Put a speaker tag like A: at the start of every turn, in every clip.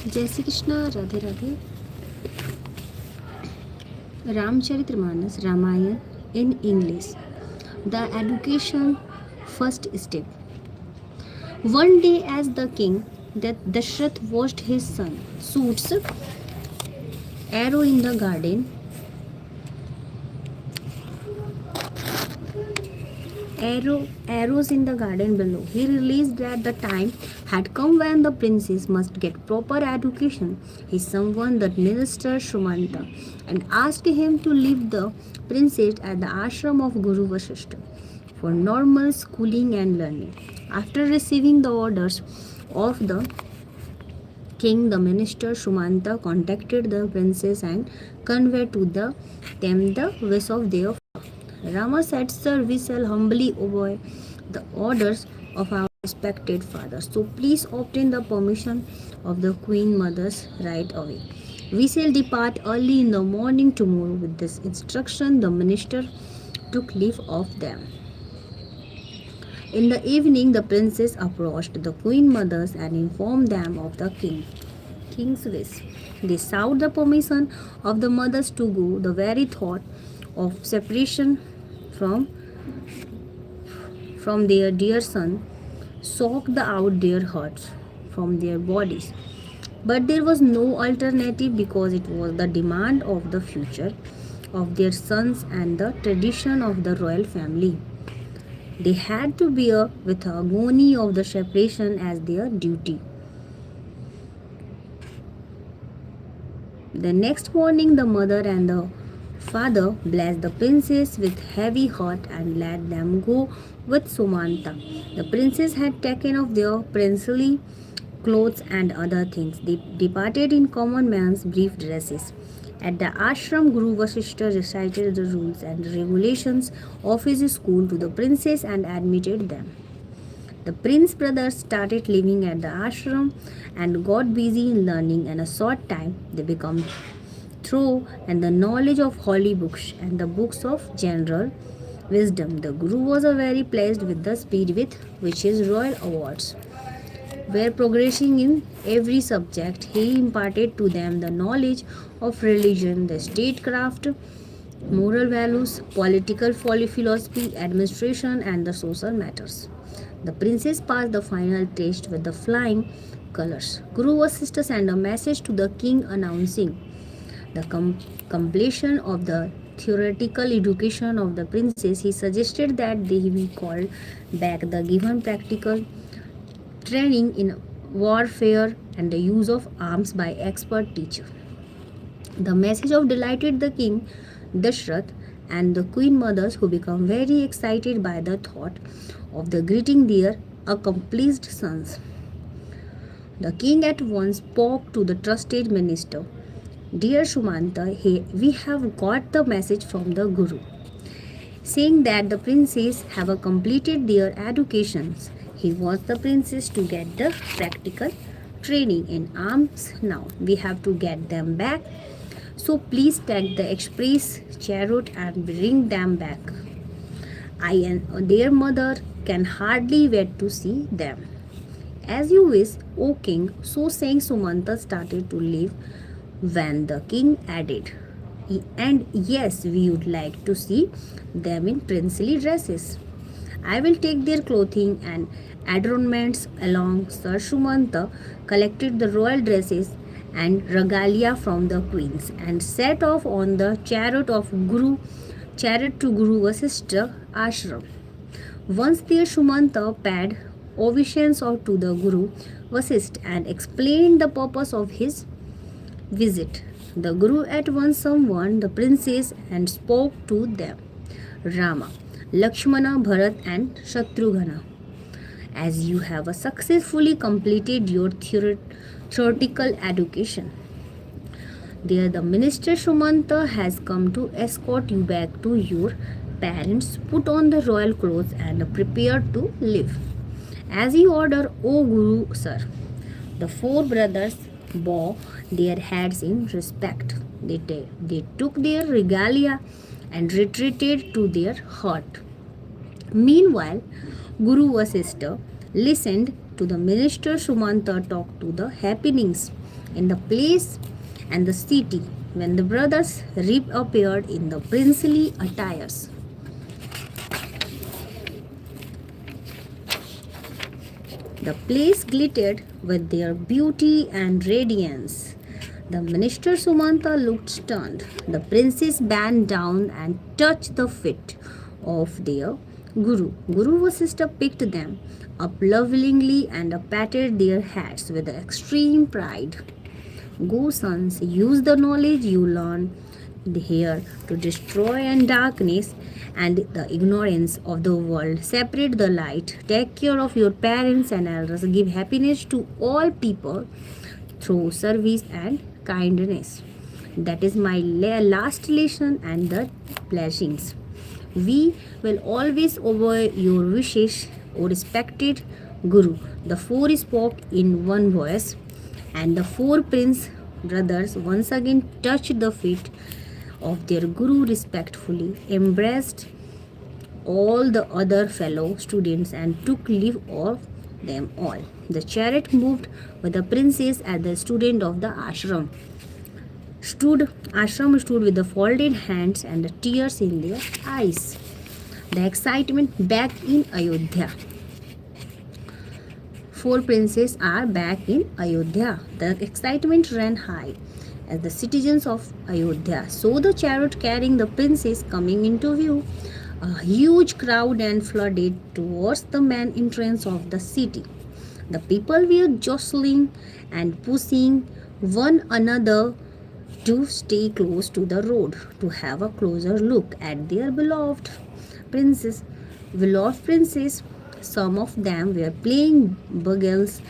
A: Jai Shri Krishna, Radhe Radhe. Ramcharitmanas Ramayan in English. The education first step. One day, as the king, that Dashrath watched his son shoots arrow in the garden. Arrows in the garden below. He realized that the time had come when the princess must get proper education. He summoned the minister Shumanta and asked him to leave the princess at the ashram of Guru Vasishta for normal schooling and learning. After receiving the orders of the king, the minister Shumanta contacted the princess and conveyed to them the wish of their father. Rama said, Sir, we shall humbly obey the orders of our respected father. So please obtain the permission of the queen mothers right away. We shall depart early in the morning tomorrow. With this instruction, the minister took leave of them. In the evening, the princess approached the queen mothers and informed them of the king's wish. They sought the permission of the mothers to go. The very thought of separation from their dear son shocked out their hearts from their bodies. But there was no alternative because it was the demand of the future of their sons and the tradition of the royal family. They had to bear with the agony of the separation as their duty. The next morning, the mother and the father blessed the princess with heavy heart and let them go with Sumanta. The princess had taken off their princely clothes and other things. They departed in common man's brief dresses. At the ashram, Guru Vasishta recited the rules and regulations of his school to the princess and admitted them. The prince brothers started living at the ashram and got busy in learning. In a short time, they became through and the knowledge of holy books and the books of general wisdom. The Guru was very pleased with the speed with which his royal awards were progressing in every subject. He imparted to them the knowledge of religion, the statecraft, moral values, political philosophy, administration, and the social matters. The princess passed the final test with the flying colors. Guru Vasishta sent a message to the king announcing the completion of the theoretical education of the princess. He suggested that they be called back the given practical training in warfare and the use of arms by expert teacher. The message of delighted the king Dashrath and the queen mothers, who become very excited by the thought of the greeting their accomplished sons. The king at once spoke to the trusted minister. Dear Shumanta, we have got the message from the Guru, saying that the princes have completed their educations. He wants the princess to get the practical training in arms now. We have to get them back. So please take the express chariot and bring them back. I and their mother can hardly wait to see them. As you wish, O king. So saying, Sumanta started to leave when the king added, and yes, we would like to see them in princely dresses. I will take their clothing and adornments along. Sir Shumanta collected the royal dresses and regalia from the queens and set off on the chariot to Guru Vasishta ashram. Once there, Shumanta paid obeisance to the Guru Vasishta and explained the purpose of his visit. The Guru at once summoned the princes and spoke to them. Rama, Lakshmana, Bharat and Shatrughna, as you have successfully completed your theoretical education, there the minister Shumanta has come to escort you back to your parents. Put on the royal clothes and prepare to live as you order, O Guru, sir. The four brothers bow their heads in respect. They took their regalia and retreated to their hut. Meanwhile, Guru Vasishta listened to the minister Shumanta talk to the happenings in the place and the city when the brothers reappeared in the princely attires. The place glittered with their beauty and radiance. The minister Sumanta looked stunned. The princess bent down and touched the feet of their guru. Guru Vasishtha picked them up lovingly and patted their heads with extreme pride. Go, sons, use the knowledge you learn here to destroy and darkness and the ignorance of the world. Separate the light. Take care of your parents and elders. Give happiness to all people through service and kindness. That is my last lesson and the blessings. We will always obey your wishes, O respected Guru. The four spoke in one voice, and the four prince brothers once again touched the feet of their Guru respectfully, embraced all the other fellow students, and took leave of them all. The chariot moved with the princess as the student of the ashram stood with the folded hands and the tears in their eyes. The excitement back in Ayodhya. Four princes are back in Ayodhya. The excitement ran high as the citizens of Ayodhya saw the chariot carrying the princess coming into view. A huge crowd and flooded towards the main entrance of the city. The people were jostling and pushing one another to stay close to the road to have a closer look at their princess. Beloved princess. Some of them were playing bugles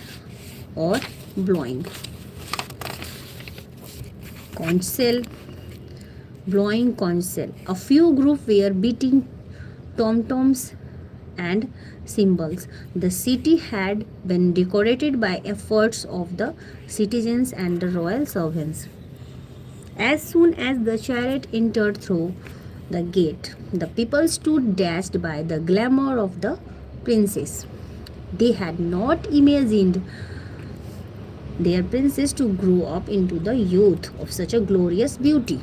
A: or blowing conch shell. A few groups were beating tom-toms and cymbals. The city had been decorated by efforts of the citizens and the royal servants. As soon as the chariot entered through the gate, the people stood dazzled by the glamour of the princess. They had not imagined their princess to grow up into the youth of such a glorious beauty.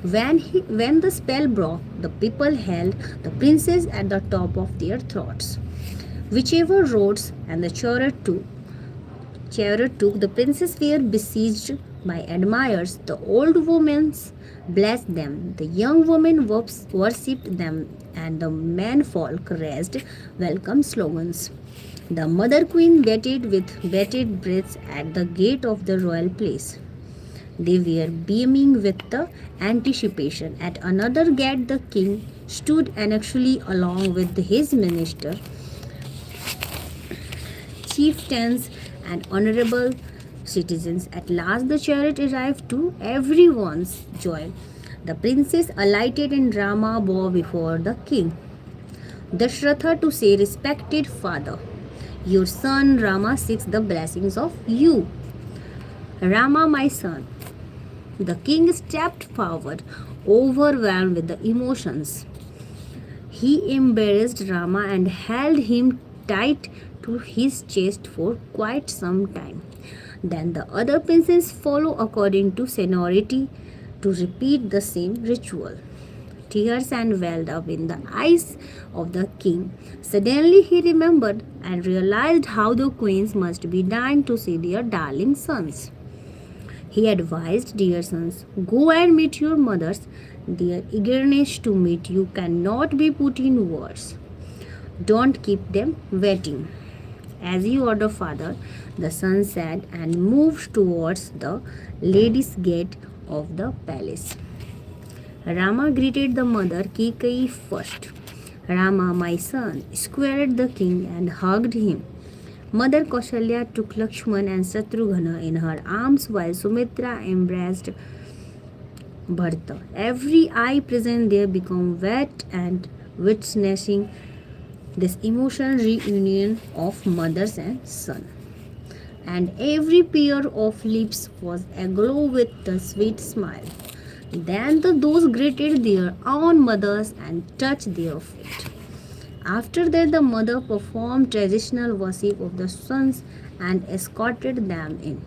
A: When the spell broke, the people held the princess at the top of their throats. Whichever roads and the chariot took, the princes were besieged by admirers. The old women blessed them, the young women worshipped them, and the men folk raised welcome slogans. The mother queen waited with bated breath at the gate of the royal place. They were beaming with the anticipation. At another gate, the king stood anxiously along with his minister, chieftains, and honorable citizens. At last, the chariot arrived to everyone's joy. The princess alighted and Rama bowed before the king. Dashratha to say, respected father, your son Rama seeks the blessings of you. Rama, my son. The king stepped forward, overwhelmed with the emotions. He embraced Rama and held him tight to his chest for quite some time. Then the other princes followed according to seniority to repeat the same ritual. Tears and welled up in the eyes of the king. Suddenly he remembered and realized how the queens must be dying to see their darling sons. He advised, dear sons, go and meet your mothers. Their eagerness to meet you cannot be put in words. Don't keep them waiting. As you order, father, the son said and moved towards the ladies' gate of the palace. Rama greeted the mother Kikeyi first. Rama, my son, squared the king and hugged him. Mother Kaushalya took Lakshman and Satrughna in her arms while Sumitra embraced Bharata. Every eye present there became wet and witnessing this emotional reunion of mothers and son. And every pair of lips was aglow with the sweet smile. Then those greeted their own mothers and touched their feet. After that, the mother performed traditional worship of the sons and escorted them in.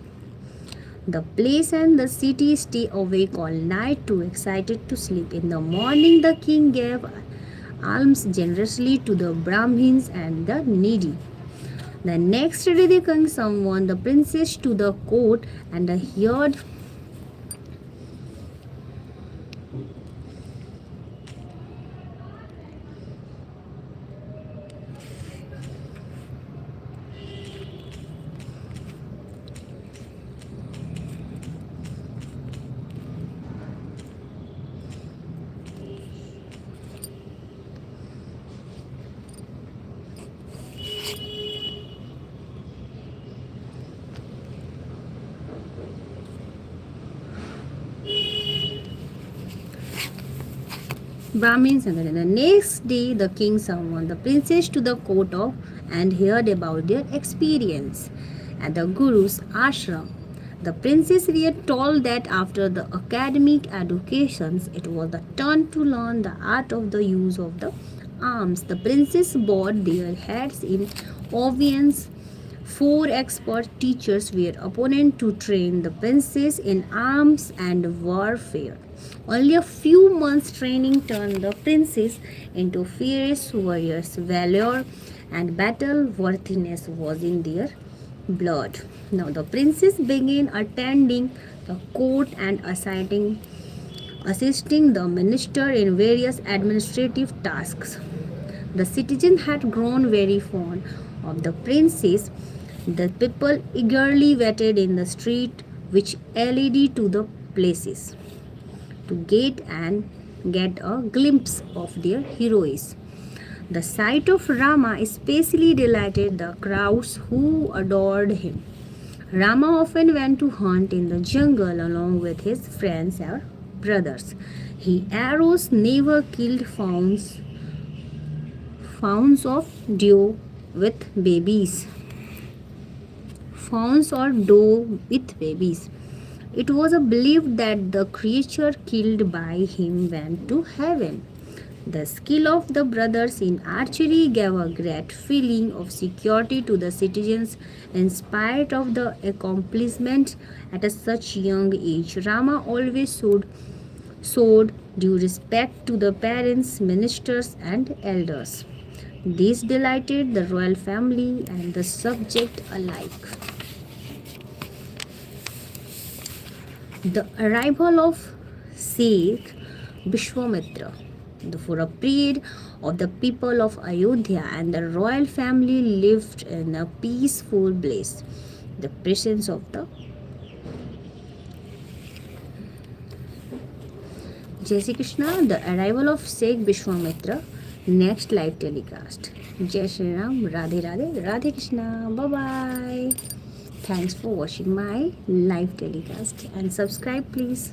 A: The place and the city stay awake all night, too excited to sleep. In the morning, the king gave alms generously to the Brahmins and the needy. The next day, the king summoned the princess to the court and heard Brahmins and the next day the king summoned the princess to the court of and heard about their experience at the Guru's ashram. The princess were told that after the academic educations, it was the turn to learn the art of the use of the arms. The princess bowed their heads in obedience. Four expert teachers were appointed to train the princess in arms and warfare. Only a few months' training turned the princess into fierce warriors. Valor and battle worthiness was in their blood. Now the princess began attending the court and assisting the minister in various administrative tasks. The citizens had grown very fond of the princess. The people eagerly waited in the street which led to the places to get a glimpse of their heroes. The sight of Rama especially delighted the crowds who adored him. Rama often went to hunt in the jungle along with his friends or brothers. His arrows never killed fawns of dew with babies. Fawns or doe with babies. It was a belief that the creature killed by him went to heaven. The skill of the brothers in archery gave a great feeling of security to the citizens in spite of the accomplishments at such young age. Rama always showed due respect to the parents, ministers, and elders. This delighted the royal family and the subject alike. The arrival of Sheikh Vishwamitra. For a period of the people of Ayodhya and the royal family lived in a peaceful bliss. The presence of the Jai Shri Krishna, the arrival of Sheikh Vishwamitra, next live telecast. Jai Shri Ram, Radhe Radhe, Radhe Krishna, bye bye. Thanks for watching my live telecast and subscribe please.